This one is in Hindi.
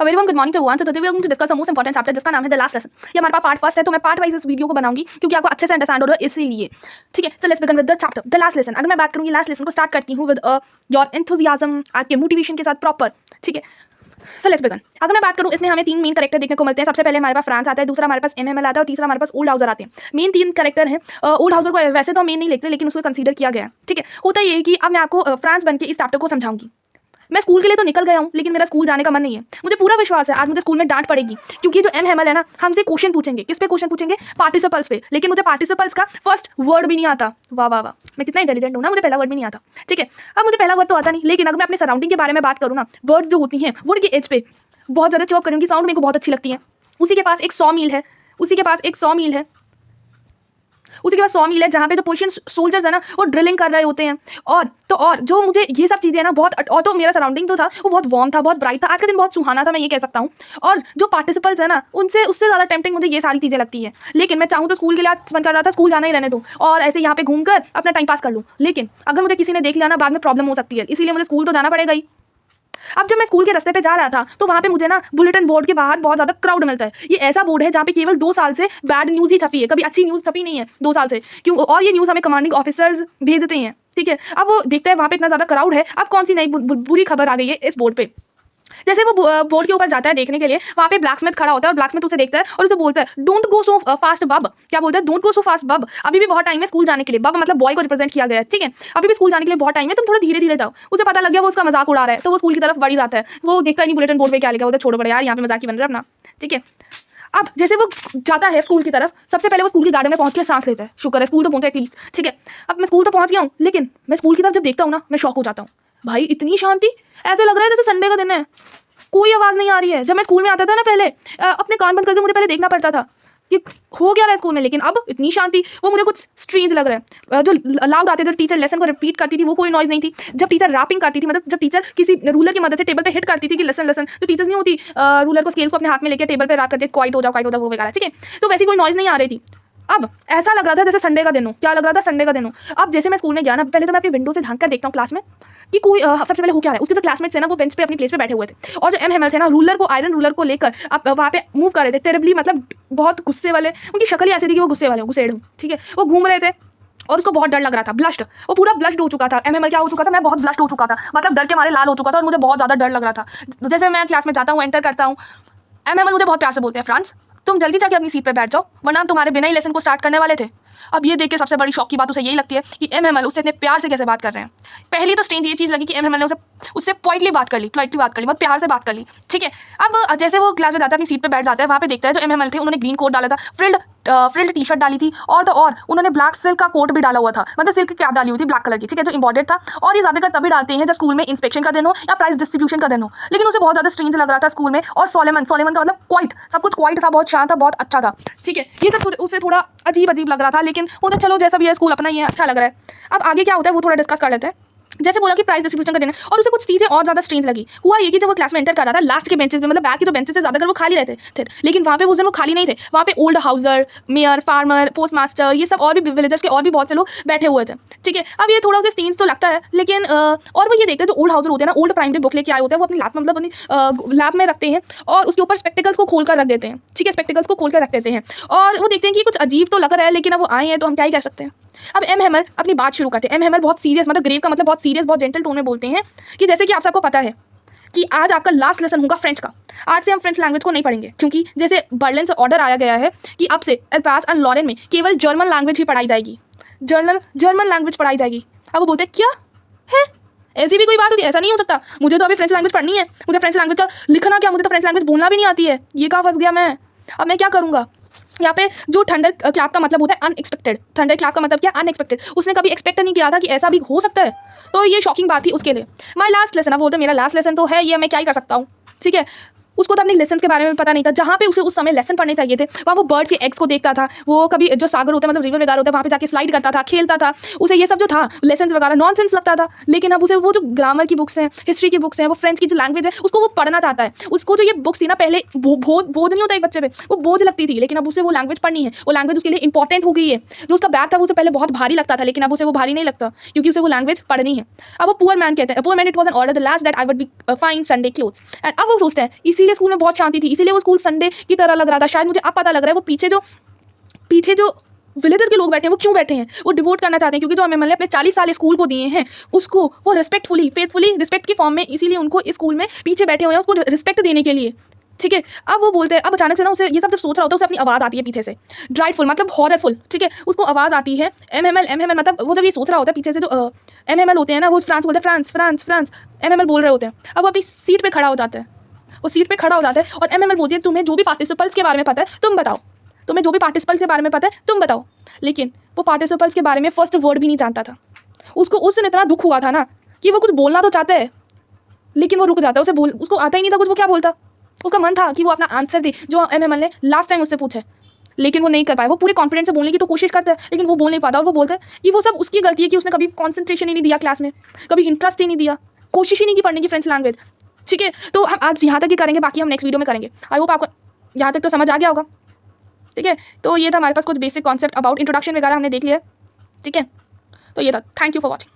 Very good morning to everyone. Today we are going to discuss the most important chapter जिसका नाम है द लास्ट लेसन। ये हमारे पास पार्ट फर्स्ट है, तो मैं पार्ट वाइज इस वीडियो को बनाऊंगी क्योंकि आपको अच्छे से अंडरस्टैंड हो रहा है, इसीलिए। ठीक है, so let's begin with the chapter the last lesson. अगर मैं बात करूँ, ये लास्ट लेसन को स्टार्ट करती हूँ विद योर एंथुसियाज्म, आपके मोटिवेशन के साथ प्रॉपर। ठीक है, सो लेट्स बिगिन। अगर मैं बात करूँ, इसमें हमें तीन मेन कैरेक्टर देखने को मिलते हैं। सबसे पहले हमारे पास फ्रांस आता है, दूसरा हमारे पास एमएमएल आता है और तीसरा हमारे पास ओल्ड हाउसर आते हैं। मेन तीन कैरेक्टर हैं। ओल्ड हाउसर को वैसे तो मेन नहीं लिखते, लेकिन उसको कंसीडर किया गया है। ठीक है, होता ये है कि अब मैं आपको फ्रांस बन के इस चैप्टर को समझाऊंगी। मैं स्कूल के लिए तो निकल गया हूँ, लेकिन मेरा स्कूल जाने का मन नहीं है। मुझे पूरा विश्वास है आज मुझे स्कूल में डांट पड़ेगी, क्योंकि जो एमएमएल है ना, हमसे क्वेश्चन पूछेंगे। किस पे क्वेश्चन पूछेंगे? पार्टिसिपल्स पे। लेकिन मुझे पार्टिसिपल्स का फर्स्ट वर्ड भी नहीं आता। वाह वाह वाह, मैं कितना इंटेलिजेंट हूँ ना, मुझे पहला वर्ड भी नहीं आता। ठीक है, अब मुझे पहला वर्ड तो आता नहीं, लेकिन अगर मैं अपने सराउंडिंग के बारे में बात करूँ ना, बर्ड्स जो होती हैं वुड के एज पे बहुत ज़्यादा चौक करेंगी, साउंड मेरे को बहुत अच्छी लगती है। उसी के पास एक 100 मील है, उसी के पास एक 100 मील है, उसी के पास 100 मील है, जहाँ पे जो पोर्शियन सोल्जर्स है ना, वो ड्रिलिंग कर रहे होते हैं। और जो मुझे ये सब चीज़ें ना बहुत, और तो मेरा सराउंडिंग जो था वो बहुत वार्म था, बहुत ब्राइट था। आज का दिन बहुत सुहाना था, मैं ये कह सकता हूँ। और जो पार्टिसिपल्स है ना, उनसे उससे ज़्यादा टेम्पटिंग मुझे ये सारी चीज़ें लगती हैं। लेकिन मैं चाहूँ तो स्कूल के लिए आज मन कर रहा था स्कूल जाना ही रहने दूँ और ऐसे यहाँ पे घूमकर अपना टाइम पास कर लूँ। लेकिन अगर मुझे किसी ने देख लिया ना, बाद में प्रॉब्लम हो सकती है, इसीलिए मुझे स्कूल तो जाना पड़ेगा ही। अब जब मैं स्कूल के रास्ते पे जा रहा था, तो वहाँ पे मुझे ना बुलेटिन बोर्ड के बाहर बहुत ज़्यादा क्राउड मिलता है। ये ऐसा बोर्ड है जहाँ पे केवल 2 साल से बैड न्यूज़ ही छपी है, कभी अच्छी न्यूज़ छपी नहीं है 2 साल से। क्यों? और ये न्यूज़ हमें कमांडिंग ऑफिसर्स भेजते हैं। ठीक है, अब वो देखता है वहाँ पे इतना ज़्यादा क्राउड है, अब कौन सी नई बुरी खबर आ गई है इस बोर्ड पे। जैसे वो बोर्ड के ऊपर जाता है देखने के लिए, वहाँ पे ब्लैकस्मिथ खड़ा होता है और ब्लैकस्मिथ उसे देखता है और उसे बोलता है, डोंट गो सो फास्ट बब। क्या बोलता है? डोंट गो सो फास्ट बब, अभी भी बहुत टाइम है स्कूल जाने के लिए। बब मतलब बॉय को रिप्रेजेंट किया गया है। ठीक है, अभी भी स्कूल जाने के लिए बहुत टाइम है, तुम थोड़ा धीरे धीरे जाओ। उसे पता लग गया वो उसका मजाक उड़ा रहा है, तो वो स्कूल की तरफ बढ़ जाता है। वो देखता नहीं बुलेटिन बोर्ड पे क्या लिखा, वो तो छोड़ो पड़े यार, यहाँ पे मजाक ही बन रहा है अपना। ठीक है, अब जैसे वो जाता है स्कूल की तरफ, सबसे पहले वो स्कूल की गार्डन में पहुंच के सांस लेता है। शुक्र है स्कूल तो पहुंचा एटलीस्ट। ठीक है, अब मैं स्कूल तो पहुंच गया हूँ, लेकिन मैं स्कूल की तरफ जब देखता हूँ ना, मैं शॉक हो जाता हूँ। भाई इतनी शांति, ऐसे लग रहा है जैसे संडे का दिन है, कोई आवाज़ नहीं आ रही है। जब मैं स्कूल में आता था ना, पहले अपने कान बंद करके मुझे पहले देखना पड़ता था कि हो क्या रहा है स्कूल में, लेकिन अब इतनी शांति, वो मुझे कुछ स्ट्रेंज लग रहा है। जो लाउड आते थे, टीचर लेसन को रिपीट करती थी, वो कोई नॉइज नहीं थी। जब टीचर रैपिंग करती थी, मतलब जब टीचर किसी रूलर की मदद से टेबल पे हिट करती थी कि लेसन लेसन, तो टीचर्स नहीं होती रूलर को स्केल्स को अपने हाथ में लेकर टेबल पे रैप करते, क्वाइट हो जाओ वो वगैरह। ठीक है, तो वैसी कोई नॉइज नहीं आ रही थी। अब ऐसा लग रहा था जैसे संडे का दिन हो। क्या लग रहा था? संडे का दिन हो। अब जैसे मैं स्कूल में गया ना, पहले तो मैं अपनी विंडो से झांक कर देखता हूँ क्लास में कि कोई सबसे पहले हो क्या रहा है। उसके जो क्लासमेट्स है ना, वो बेंच पे अपनी प्लेस पे बैठे हुए थे, और जो एमएमएल थे ना, रूलर को, आयरन रूलर को लेकर अब वहाँ पे मूव कर रहे थे टेरिबली, मतलब बहुत गुस्से वाले। उनकी शक्ल ही ऐसी थी कि वो गुस्से वाले, गुस्सेड़ हूँ। ठीक है, वो घूम रहे थे और उसको बहुत डर लग रहा था, ब्लश्ड, वो पूरा ब्लश्ड हो चुका था। एमएमएल क्या हो चुका था? मैं बहुत ब्लश्ड हो चुका था, मतलब डर के मारे लाल हो चुका था और मुझे बहुत ज़्यादा डर लग रहा था। जैसे मैं क्लास में जाता हूँ, एंटर करता हूँ, एमएमएल मुझे बहुत प्यार से बोलते हैं, फ्रांस तुम जल्दी जाके अपनी सीट पे बैठ जाओ, वरना हम तुम्हारे बिना ही लेसन को स्टार्ट करने वाले थे। अब ये देख के सबसे बड़ी शॉक की बात उसे यही लगती है कि एमएमएल उससे इतने प्यार से कैसे बात कर रहे हैं। पहली तो स्ट्रेंज ये चीज़ लगी कि एमएमएल ने उससे पोइटली बात कर ली, बहुत प्यार से बात कर ली। ठीक है, अब जैसे वो क्लास में जाता है, अपनी सीट पे बैठ जाता है, वहाँ पे देखता है जो एमएमएल थे उन्होंने ग्रीन कोट डाला था, फ्रिल्ड टी शर्ट डाली थी, और तो और उन्होंने ब्लैक सिल्क का कोट भी डाला हुआ था, मतलब सिल्क की कैप डाली हुई थी ब्लैक कलर की। ठीक है, जो इम्बॉर्डेड था, और ये ज़्यादातर तभी डालते हैं जब स्कूल में इंस्पेक्शन का दिन हो या प्राइज डिस्ट्रीब्यूशन का दिन हो। लेकिन उसे बहुत ज़्यादा स्ट्रेंज लग रहा था स्कूल में। और सोलेमन का मतलब क्वाइट, सब कुछ क्वाइट था, बहुत शांत था, बहुत अच्छा था। ठीक है, ये सब उसे थोड़ा अजीब लग रहा था, लेकिन वो तो चलो जैसा भी है, स्कूल अपना ही है, अच्छा लग रहा है। अब आगे क्या होता है वो थोड़ा डिस्कस कर लेते हैं। जैसे बोला कि प्राइस डिस्ट्रीब्यूशन का दिन है, और उसे कुछ चीज़ें और ज़्यादा स्ट्रेंज लगी। हुआ ये कि जब वो क्लास में एंटर कर रहा था, लास्ट के बेंचेस में, मतलब बैक के जो बेंचेस थे ज़्यादातर वो खाली रहते थे, लेकिन वहाँ पे उस दिन वो खाली नहीं थे। वहाँ पे old Hauser, mayor, farmer, post master, ये सब और भी विलेजर्स के और भी बहुत से लोग बैठे हुए थे। ठीक है, अब ये थोड़ा उसे स्ट्रेंज तो लगता है, लेकिन और वो ये देखते हैं जो ओल्ड हाउसर होते हैं ना, ओल्ड प्राइमरी बुक लेके आए होते हैं, वो अपनी लैब, मतलब अपनी लैब में रखते हैं और उसके ऊपर स्पेक्टिकल्स को खोल कर रख देते हैं। ठीक है, स्पेक्टिकल्स को खोल कर रख देते हैं और वो देखते हैं कि कुछ अजीब तो लग रहा है, लेकिन अब वो आए हैं तो हम क्या ही कर सकते हैं। अब एमएमएल अपनी बात शुरू करते हैं। एमएमएल बहुत सीरियस, मतलब ग्रेव का मतलब बहुत सीरियस, बहुत जेंटल टोन में बोलते हैं कि जैसे कि आप सबको पता है कि आज आपका लास्ट लेसन होगा फ्रेंच का। आज से हम फ्रेंच लैंग्वेज को नहीं पढ़ेंगे, क्योंकि जैसे बर्लिन से ऑर्डर आया गया है कि अब से एल्पास एंड लॉरेन में केवल जर्मन लैंग्वेज ही पढ़ाई जाएगी, जर्मन लैंग्वेज पढ़ाई जाएगी। अब वो बोलते हैं क्या है, ऐसी भी कोई बात होती है? ऐसा नहीं हो सकता, मुझे तो अभी फ्रेंच लैंग्वेज पढ़नी है, मुझे फ्रेंच लैंग्वेज का लिखना क्या, मुझे तो फ्रेंच लैंग्वेज बोलना भी नहीं आती है। ये कहाँ फंस गया मैं, अब मैं क्या करूँगा? यहाँ पे जो थंडर क्लैप का मतलब होता है अनएक्सपेक्टेड, थंडर क्लैप का मतलब क्या? अनएक्सपेक्टेड। उसने कभी एक्सपेक्ट नहीं किया था कि ऐसा भी हो सकता है, तो ये शॉकिंग बात थी उसके लिए। माय लास्ट लेसन, अब बोलते मेरा लास्ट लेसन तो है ये, मैं क्या ही कर सकता हूँ। ठीक है, उसको तो अपने लेसन के बारे में पता नहीं था। जहाँ पे उसे उस समय लेसन पढ़ने चाहिए थे, वहाँ वो बर्ड्स के एग्स को देखता था, वो कभी जो सागर होता है, मतलब रिवर वगैरह होता है, वहाँ पे जाके स्लाइड करता था, खेलता था। उसे ये सब जो था लेसन वगैरह नॉनसेंस लगता था। लेकिन अब उसे वो जो ग्रामर की बुक्स हैं, हिस्ट्री की बुक्स हैं, वो फ्रेंच की जो लैंग्वेज है, उसको वो पढ़ना चाहता है। उसको जो ये बुक्स थी ना, पहले बोझ नहीं होता एक बच्चे पे, वो बोझ लगती थी, लेकिन अब उसे वो लैंग्वेज पढ़नी है, वो लैंग्वेज उसके लिए इंपॉर्टेंट हो गई है। जो उसका बैग था वो उसे पहले बहुत भारी लगता था, लेकिन अब उसे वो भारी नहीं लगता, क्योंकि उसे वो लैंग्वेज पढ़नी है। अब वो पुअर मैन कहते हैं, poor man it was an order the last that I would be fine Sunday clothes. And अब वो सोचते हैं इसी इसीलिए स्कूल में बहुत शांति थी, इसीलिए वो स्कूल संडे की तरह लग रहा था। शायद मुझे अब पता लग रहा है वो पीछे जो विलेजर के लोग बैठे हैं वो क्यों बैठे हैं, वो डिवोट करना चाहते हैं, क्योंकि जो एमएमएल ने अपने 40 साल स्कूल को दिए हैं उसको वो रिस्पेक्टफुली फेथफुली रिस्पेक्ट की फॉर्म में, इसीलिए उनको इस स्कूल में पीछे बैठे हुए हैं उसको रिस्पेक्ट देने के लिए। ठीक है, अब वो बोलते हैं, अब अचानक से ना उसे ये सब जब सोच रहा होता है उसे अपनी आवाज़ आती है पीछे से, ड्राइटफुल मतलब हॉररफुल। ठीक है, उसको आवाज़ आती है एमएमएल मतलब वो जब ये सोच रहा होता है पीछे से जो एमएमएल होते हैं ना वो फ्रांस बोलते हैं, फ्रांस फ्रांस फ्रांस एमएमएल बोल रहे होते हैं। अब वो अपनी सीट पर खड़ा हो जाता है, वो सीट पर खड़ा हो जाता है और एमएमएल बोलती है तुम्हें जो भी पार्टिसिपल्स के बारे में पता है तुम बताओ, तुम्हें जो भी पार्टिसिपल्स के बारे में पता है तुम बताओ। लेकिन वो पार्टिसिपल्स के बारे में फर्स्ट वर्ड भी नहीं जानता था। उसको उस दिन इतना दुख हुआ था ना कि वो कुछ बोलना तो चाहता है लेकिन वो रुक जाता है, उसको आता ही नहीं था कुछ, वो क्या बोलता। उसका मन था कि वो अपना आंसर दे जो एमएमएल ने लास्ट टाइम उससे पूछे, लेकिन वो नहीं कर पाया। वो पूरे कॉन्फिडेंस से बोलने की तो कोशिश करता है लेकिन वो बोल नहीं पाता और वो बोलता है कि वो सब उसकी गलती है कि उसने कभी कॉन्सेंट्रेशन ही नहीं दिया क्लास में, कभी इंटरेस्ट ही नहीं दिया, कोशिश ही नहीं की पढ़ने की फ्रेंच लैंग्वेज। ठीक है, तो हम आज यहाँ तक ही करेंगे, बाकी हम नेक्स्ट वीडियो में करेंगे। आई होप आपको यहाँ तक तो समझ आ गया होगा। ठीक है, तो ये था हमारे पास कुछ बेसिक कॉन्सेप्ट अबाउट इंट्रोडक्शन वगैरह हमने देख लिया। ठीक है, तो ये था। Thank you for watching.